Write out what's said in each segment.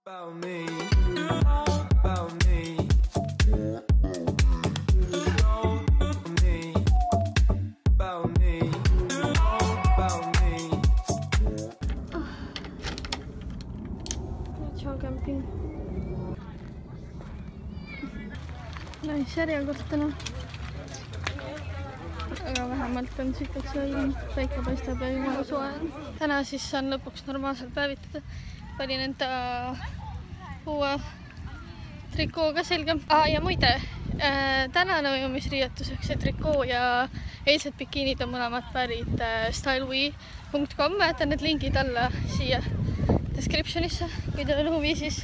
About me, about me, about me, about me. Ciao camping. Läks järjekord täna. Aga vähemalt on siukaks ilm, päike paistab ja jumala soe on. Täna siis saan lõpuks normaalselt päevitada. Panin enda uue trikooga selga. Ja muide, tänane ujumisriietuseks see trikoo ja eilsed bikiinid on mõlemad pärit stylewee.com. Jätan need lingid alla siia descriptionisse. Kui teil on huvi, siis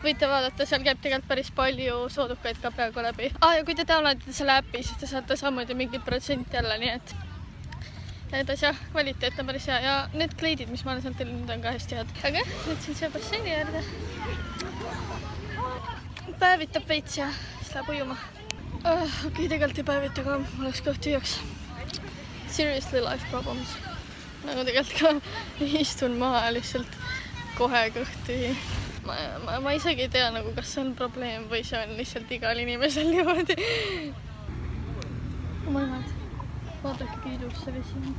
võite vaadata, seal käib tegelikult päris palju soodukaid ka praegu läbi. Ja kui te downloadite selle äppi, siis te saate samuti mingi protsent jälle, nii et asja kvaliteet on päris hea ja need kleidid, mis ma olen sealt tellinud, on ka hästi head. Aga nüüd siin see basseini äärde. Päevitab veits ja siis läheb ujuma. Okei, tegelikult ei päevita ka, oleks kõht tühjaks. Seriously life problems. Nagu tegelikult ka istun maha lihtsalt kohe kõht tühi. Ma isegi ei tea, nagu, kas see on probleem või see on lihtsalt igal inimesel niimoodi. Oh my god. Vaadake, kui ilus see vesi on.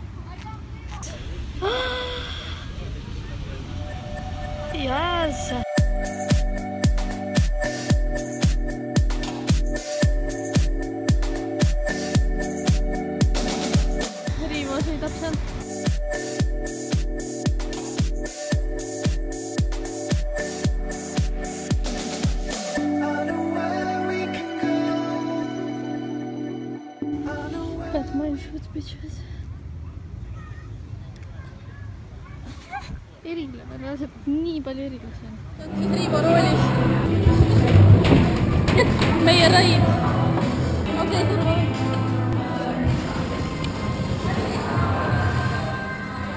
Yes! Riivo sõidab seal. That's my foot, bitches. Erilane, laseb nii palju erilasi on. Nüüd Riivo roolis. Meie raid. Okei, turva.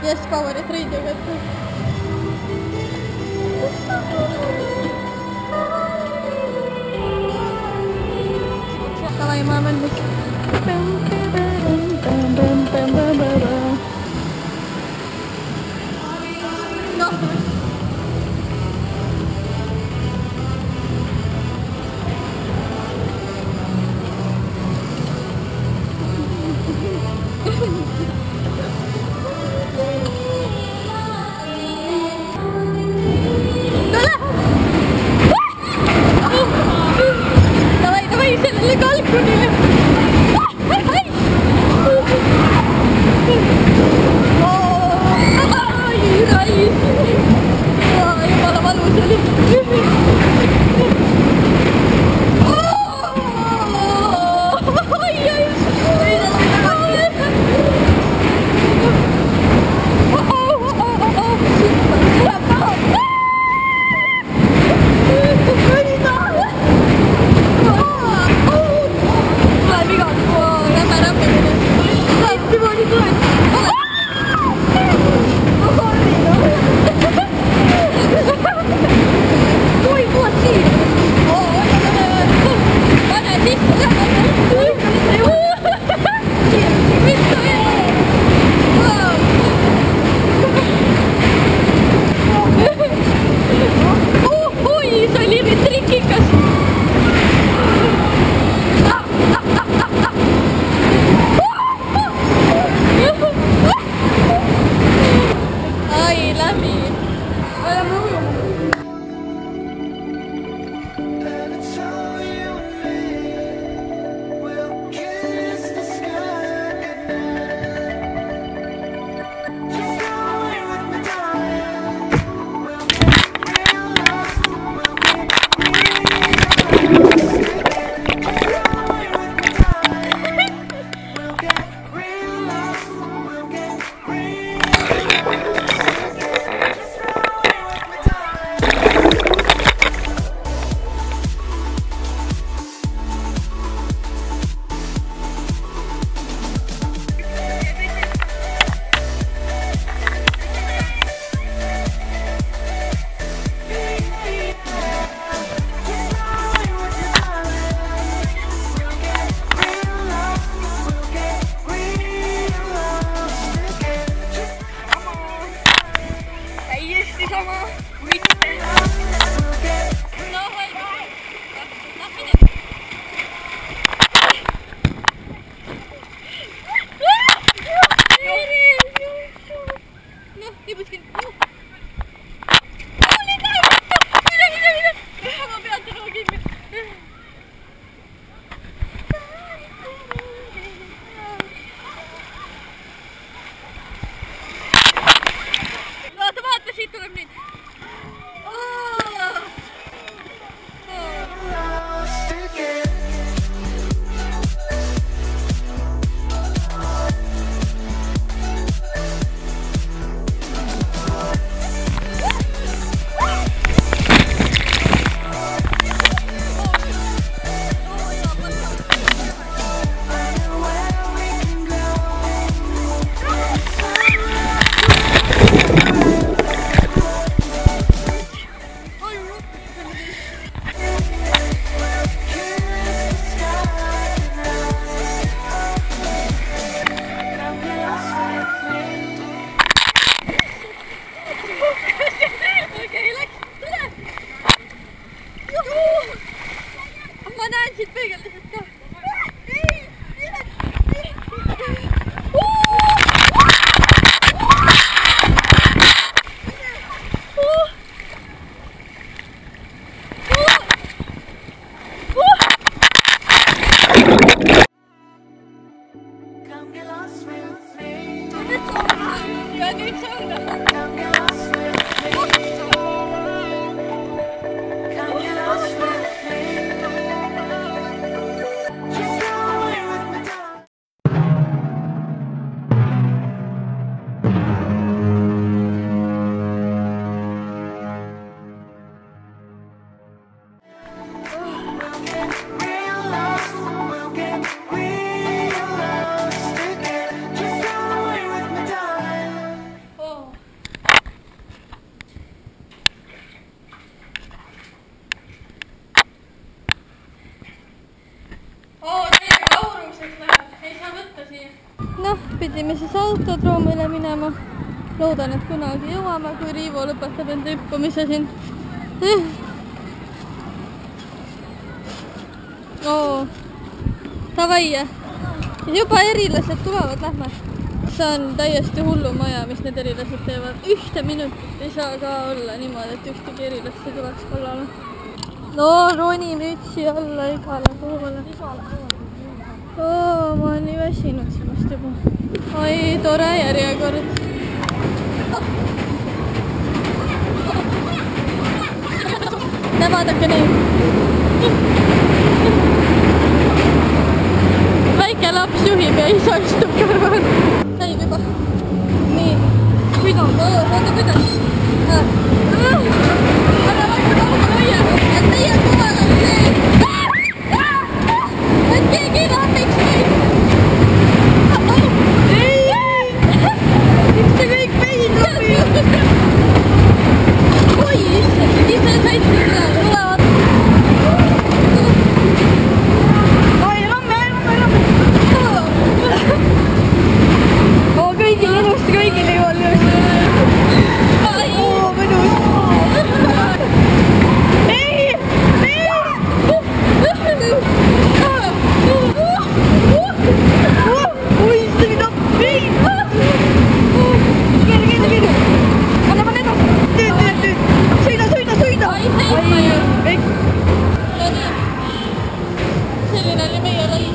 Yes, power, et raid jõu võtta. Davai, ma mõnnud. läksid peegeldused ka. Noh, pidime siis autodroomile minema. Loodan, et kunagi jõuame, kui Riivo lõpetab enda hüppamise siin. Oo, davai. Juba erilased tulevad, lähme. See on täiesti hullu maja, mis need erilased teevad. 1 minutit ei saa ka olla niimoodi, et ühtegi erilast ei tuleks kallale. No, roni mütsi alla igale poole. Oo, ma olen nii väsinud sellest juba. Oi, tore järjekord. Vaadake nii. Väike laps juhib ja isa istub kõrval. Käib juba. Nii. Kuidas? Vaata kuidas. Ära vaikka kauga hoia. Ja teie koval on see. Et keegi ei lapiks meid. Miks te kõik meid lapid? Oi, ise said tulevad. Oi, ramme. Kõigil ilusti, kõigil ei ole ilusti. Oo, mõnus. Ei! Oi, see on appi! Keele! Anna ma neda! Sõida! Ai, kõik! Ja nii. Selline oli meie lai.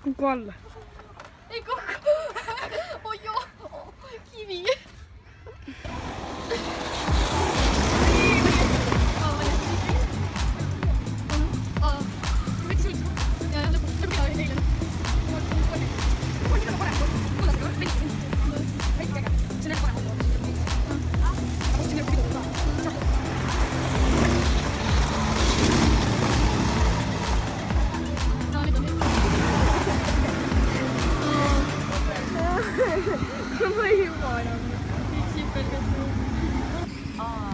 Kuku alla. Ei kuku! Oi joo! Kivi!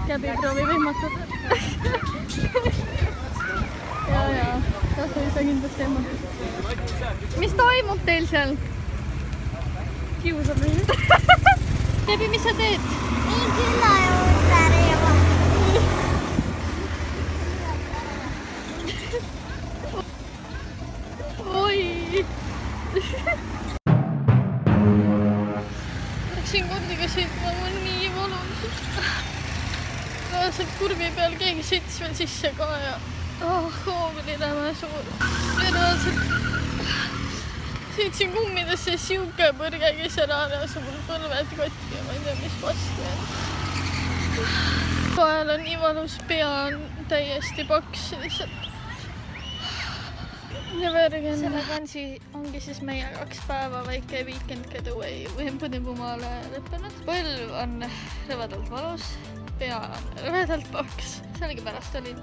Käbi proovi vihmatada. Ja, tas ei saa kindlasti emmata. Mis toimub teil seal? Kiusab meid. Käbi, mis sa teed? Niin kyllä ympäri. Oi! Läksin kundiga sõitma, mul nii valus. Sealt kurvi peal keegi sõits veel sisse ka ja hoov oli täna suur. Reaalselt sõitsin kummidesse ja siuke põrge käis ära ja mul põlved kotti ja ma ei tea, mis vastu. Vahel on nii valus, pea on täiesti paks lihtsalt. Ja vergen. Selle kansi ongi siis meie 2 päeva väike weekend getaway Võmbu-Nimbumaale lõppenud. Põlv on rõvedalt valus, pea on rõvedalt paks. Sellegipärast oli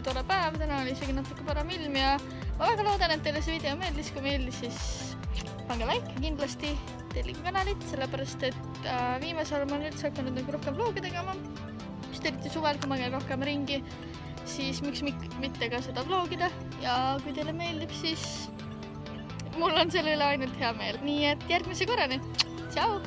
tore päev, täna oli isegi natuke parem ilm ja ma väga loodan, et teile see video meeldis. Kui meeldis, siis pange like kindlasti, tellige kanalit, sellepärast et viimasel ma nüüd hakanud rohkem vlogi tegema. Just eriti suvel, kui ma käin rohkem ringi, siis miks mitte ka seda vlogida ja kui teile meeldib, siis mul on selle üle ainult hea meel. Nii et järgmise korrani. Tšau!